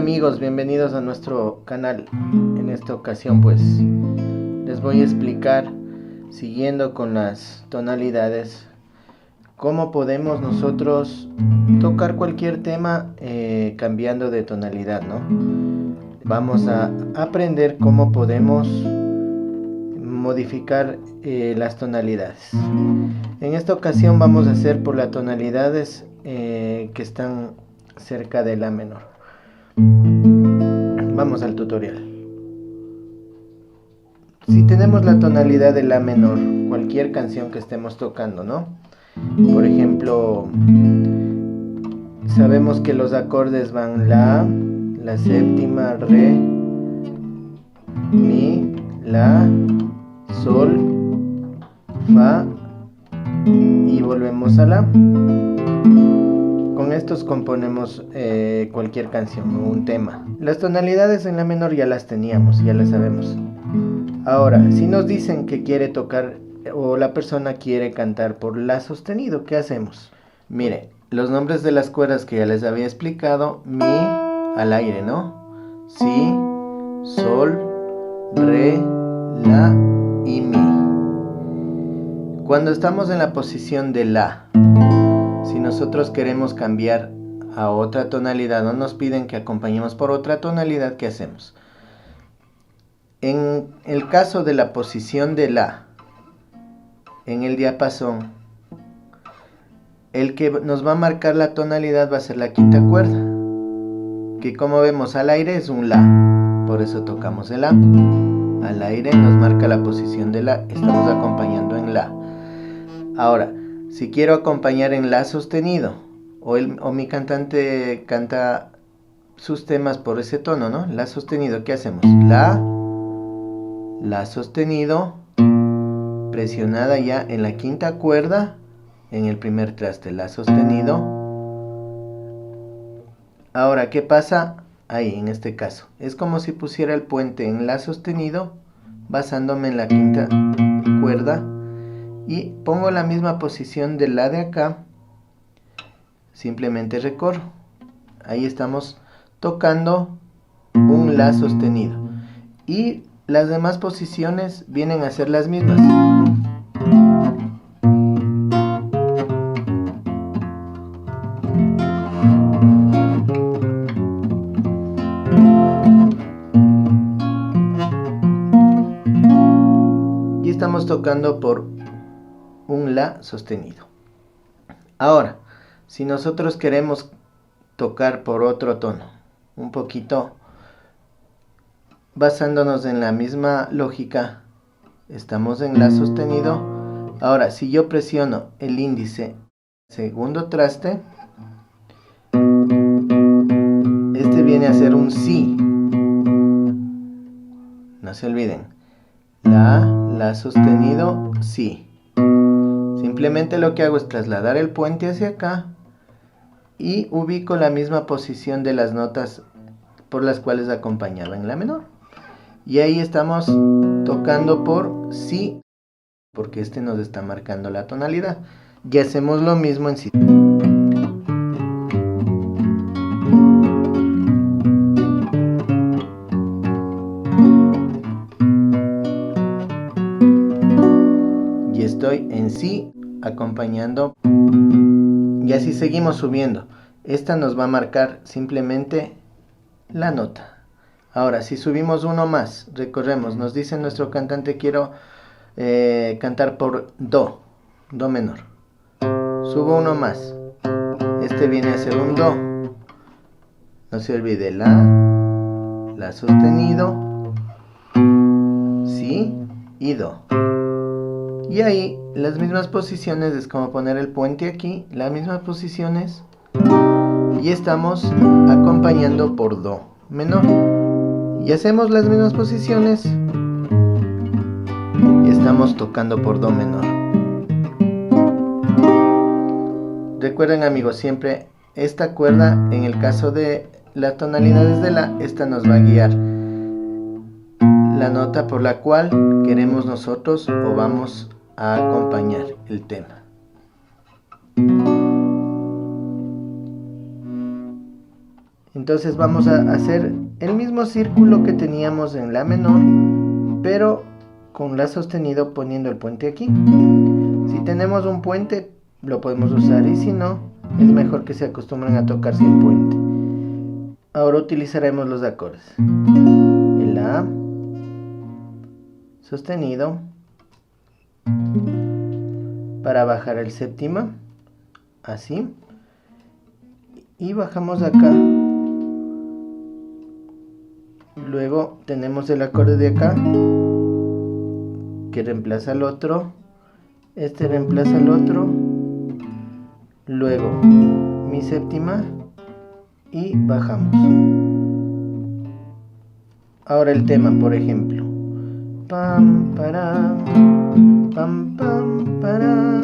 amigos, bienvenidos a nuestro canal. En esta ocasión pues les voy a explicar, siguiendo con las tonalidades, cómo podemos nosotros tocar cualquier tema cambiando de tonalidad, ¿no? Vamos a aprender cómo podemos modificar las tonalidades. En esta ocasión vamos a hacer por las tonalidades que están cerca de la menor. Vamos al tutorial. Si tenemos la tonalidad de la menor, cualquier canción que estemos tocando, ¿no? Por ejemplo, sabemos que los acordes van la séptima, re, mi, la, sol, fa y volvemos a la. Con estos componemos cualquier canción o un tema. Las tonalidades en la menor ya las teníamos, ya las sabemos. Ahora, si nos dicen que quiere tocar o la persona quiere cantar por la sostenido, ¿qué hacemos? Mire, los nombres de las cuerdas que ya les había explicado: mi al aire, ¿no? Si, sol, re, la y mi. Cuando estamos en la posición de la, si nosotros queremos cambiar a otra tonalidad o nos piden que acompañemos por otra tonalidad, ¿qué hacemos? En el caso de la posición de la, en el diapasón, el que nos va a marcar la tonalidad va a ser la quinta cuerda, que como vemos al aire es un la, por eso tocamos el la. Al aire nos marca la posición de la, estamos acompañando en la. Ahora, si quiero acompañar en la sostenido, o mi cantante canta sus temas por ese tono, ¿no? La sostenido, ¿qué hacemos? La sostenido, presionada ya en la quinta cuerda, en el primer traste, la sostenido. Ahora, ¿qué pasa ahí en este caso? Es como si pusiera el puente en la sostenido, basándome en la quinta cuerda, y pongo la misma posición de la de acá, simplemente recorro. Ahí estamos tocando un la sostenido. Y las demás posiciones vienen a ser las mismas. Y estamos tocando por un la sostenido. Ahora, si nosotros queremos tocar por otro tono, un poquito basándonos en la misma lógica, estamos en la sostenido. Ahora, si yo presiono el índice segundo traste, este viene a ser un si. No se olviden, la sostenido, si. Simplemente lo que hago es trasladar el puente hacia acá y ubico la misma posición de las notas por las cuales acompañaba en la menor. Y ahí estamos tocando por si, porque este nos está marcando la tonalidad. Y hacemos lo mismo en si. Y estoy en si acompañando. Y así seguimos subiendo. Esta nos va a marcar simplemente la nota. Ahora, si subimos uno más, recorremos, nos dice nuestro cantante: quiero cantar por do menor. Subo uno más, este viene a ser un do. No se olvide, la sostenido, si y do. Y ahí las mismas posiciones, es como poner el puente aquí, las mismas posiciones, y estamos acompañando por do menor. Y hacemos las mismas posiciones y estamos tocando por do menor. Recuerden, amigos, siempre esta cuerda, en el caso de las tonalidades de la, esta nos va a guiar la nota por la cual queremos nosotros o vamos a acompañar el tema. Entonces vamos a hacer el mismo círculo que teníamos en la menor, pero con la sostenido poniendo el puente aquí. Si tenemos un puente lo podemos usar, y si no, es mejor que se acostumbren a tocar sin puente. Ahora utilizaremos los acordes. El La sostenido para bajar el séptima, así, y bajamos acá. Luego tenemos el acorde de acá que reemplaza al otro, este reemplaza al otro, luego mi séptima y bajamos. Ahora el tema, por ejemplo, pam para pam pam para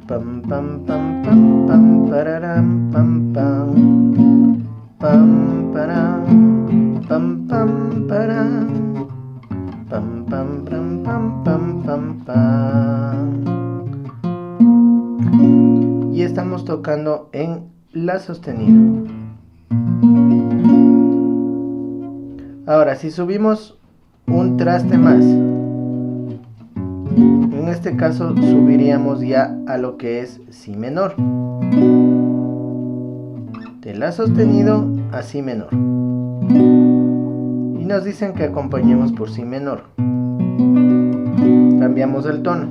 pam pam pam pam pam pararam pam pam pam para pam pam para pam pam pam pam pam pam pam. Y estamos tocando en La sostenido. Ahora, si subimos un traste más, en este caso subiríamos ya a lo que es Si menor. De La sostenido a Si menor. Y nos dicen que acompañemos por Si menor. Cambiamos el tono.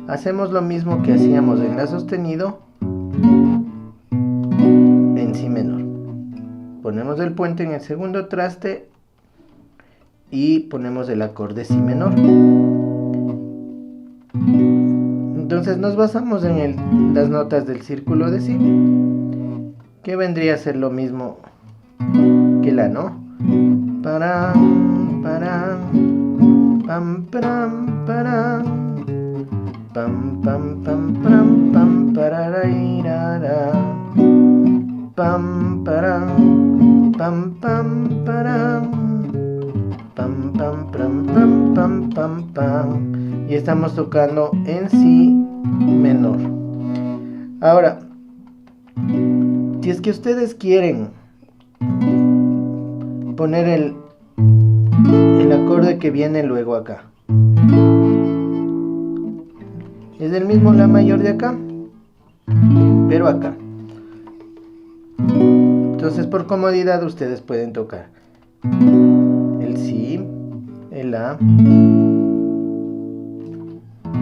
Hacemos lo mismo que hacíamos en La sostenido en Si menor. Ponemos el puente en el segundo traste y ponemos el acorde Si menor. Entonces nos basamos en las notas del círculo de Si, que vendría a ser lo mismo que La, ¿no? Para, pam, pam, para, pam, pam, pam, pam, pam, pararairara, pam, para, pam, pam, para, pam, pam, pam, pam, pam, pam, pam. Y estamos tocando en Si menor. Ahora, si es que ustedes quieren poner el acorde que viene luego acá, es el mismo La mayor de acá, pero acá. Entonces, por comodidad ustedes pueden tocar el Si, el La,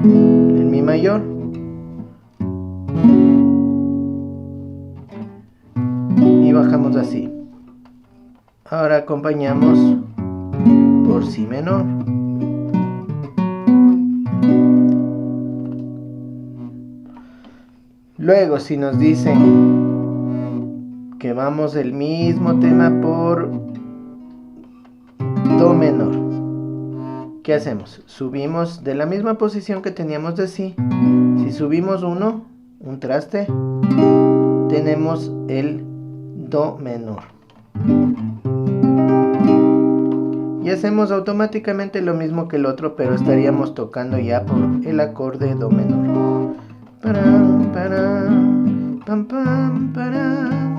el Mi mayor y bajamos así. Ahora acompañamos por Si menor. Luego, si nos dicen que vamos el mismo tema por Do menor, ¿qué hacemos? Subimos de la misma posición que teníamos de Si. Si subimos un traste, tenemos el Do menor. Y hacemos automáticamente lo mismo que el otro, pero estaríamos tocando ya por el acorde Do menor. Para, pam, pam, para,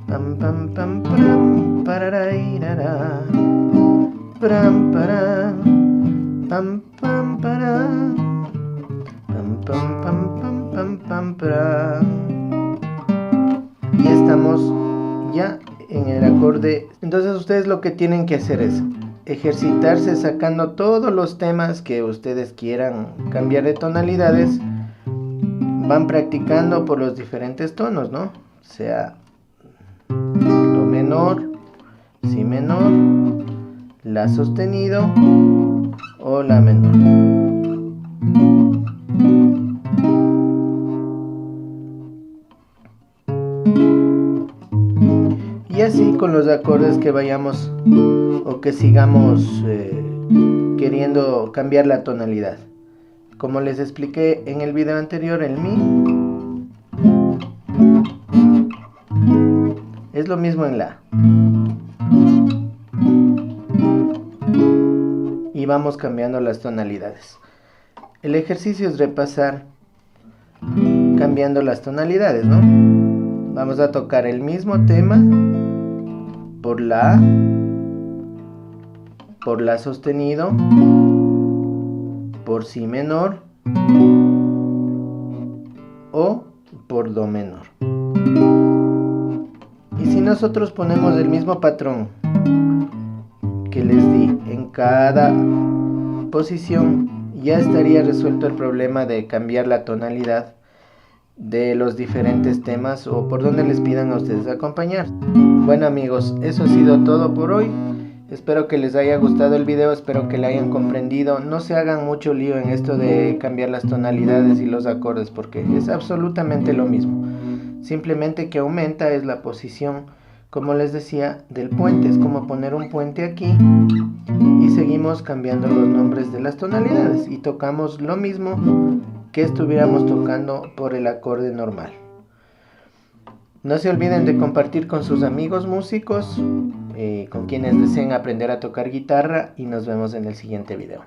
pam, pam, pam, pam, pararairara, pam, para, pam, pam, para, pam, pam, pam, pam, pam, pam, para. Y estamos ya en el acorde. Entonces ustedes lo que tienen que hacer es ejercitarse sacando todos los temas que ustedes quieran cambiar de tonalidades. Van practicando por los diferentes tonos, ¿no? Sea Do menor, Si menor, La sostenido o La menor. Y así con los acordes que vayamos o que sigamos queriendo cambiar la tonalidad. Como les expliqué en el video anterior, el Mi es lo mismo en La. Y vamos cambiando las tonalidades. El ejercicio es repasar cambiando las tonalidades, ¿no? Vamos a tocar el mismo tema por la A, por la sostenido, por si menor o por do menor. Y si nosotros ponemos el mismo patrón que les di en cada posición, ya estaría resuelto el problema de cambiar la tonalidad de los diferentes temas o por donde les pidan a ustedes acompañar. Bueno amigos, eso ha sido todo por hoy. Espero que les haya gustado el video, espero que lo hayan comprendido. No se hagan mucho lío en esto de cambiar las tonalidades y los acordes, porque es absolutamente lo mismo. Simplemente que aumenta es la posición, como les decía, del puente. Es como poner un puente aquí y seguimos cambiando los nombres de las tonalidades y tocamos lo mismo que estuviéramos tocando por el acorde normal. No se olviden de compartir con sus amigos músicos, con quienes deseen aprender a tocar guitarra, y nos vemos en el siguiente video.